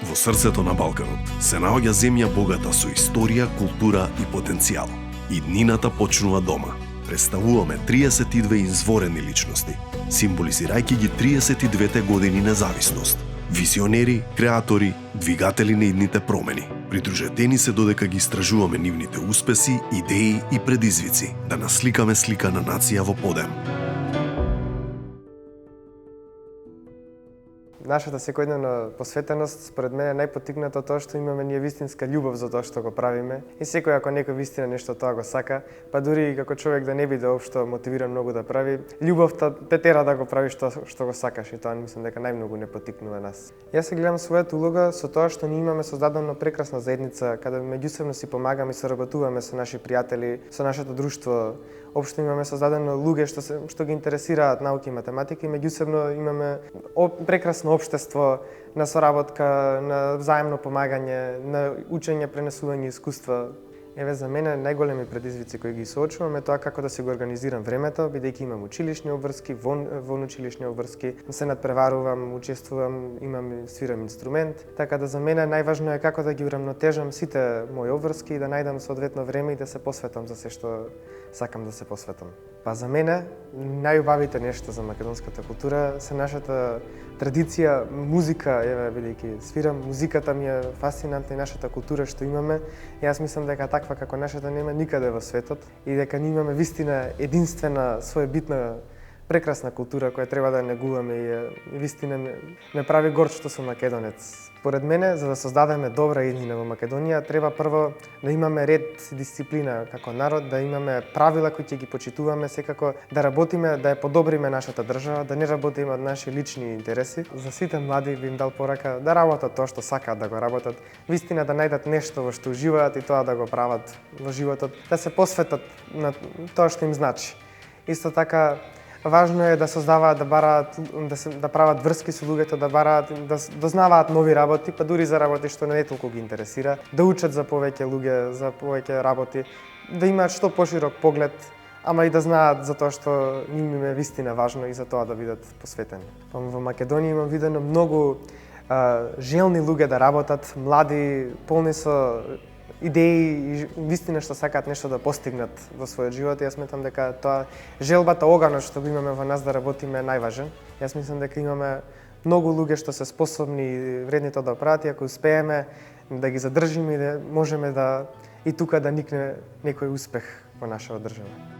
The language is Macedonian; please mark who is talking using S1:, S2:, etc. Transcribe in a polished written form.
S1: Во срцето на Балканот се наоѓа земја богата со историја, култура и потенцијал. И днината почнува дома. Представуваме 32 изворени личности, символизирајќи ги 32 години независност. Визионери, креатори, двигатели на идните промени. Придружетени се додека ги истражуваме нивните успеси, идеи и предизвици, да насликаме слика на нација во подем.
S2: Нашата секојдневна посветеност, според мене, е најпотикната тоа што имаме ние вистинска љубов за тоа што го правиме. И секој ако некој вистина нешто тоа го сака, па дури и како човек да не биде општо мотивиран многу да прави, љубовта те тера да го правиш тоа што го сакаш и тоа мислам дека најмногу не потикнува нас. Јас се гледам својата улога со тоа што ние имаме создадена прекрасна заедница каде меѓусебно си помагаме и соработуваме со наши пријатели, со нашето друштво. Општо имаме создадено луѓе што ги интересираат науки и математика и меѓусебно имаме прекрасно општество на соработка, на взаемно помагање, на учење, пренесување искуства. Еве за мене најголеми предизвици кои ги соочувам е тоа како да си го организирам времето, бидејќи имам училишни обврски, вон училишни обврски, се надпреварувам, учествувам, свирам инструмент, така да за мене најважно е како да ги урамнотежам сите мои обврски и да најдам соодветно време и да се посветам за се што сакам да се посветам. Па за мене најубавите нешта за македонската култура се нашата традиција, музика, еве бидејќи свирам, музиката ми е фасцинантна и нашата култура што имаме. Јас мислам дека таква како нашата нема никаде во светот и дека ние имаме вистина единствена, своебитна, прекрасна култура која треба да негуваме и вистина ме прави горд што сум македонец. Според мене, за да создадеме добра иднина во Македонија, треба прво да имаме ред, дисциплина како народ, да имаме правила кои ќе ги почитуваме, секако да работиме, да ја подобриме нашата држава, да не работиме од наши лични интереси. За сите млади би им дал порака да работат тоа што сакаат да го работат, вистина да најдат нешто во што уживаат и тоа да го прават во животот, да се посветат на тоа што им значи. Исто така, важно е да создаваат, да бараат, да прават врски со луѓето, да бараат, да дознаваат нови работи, па дури за работи што не толку ги интересира, да учат за повеќе луѓе, за повеќе работи, да имаат што поширок поглед, ама и да знаат за тоа што им е вистина важно и за тоа да бидат посветени. Во Македонија имам видено многу желни луѓе да работат, млади, полни со идеи и вистина што сакаат нешто да постигнат во својот живот. Јас сметам дека тоа желбата, оганот што го имаме во нас да работиме е најважен. Јас мислам дека имаме многу луѓе што се способни и вредни тоа да прават и ако успееме да ги задржиме и да можеме да и тука да никне некој успех во нашата држава.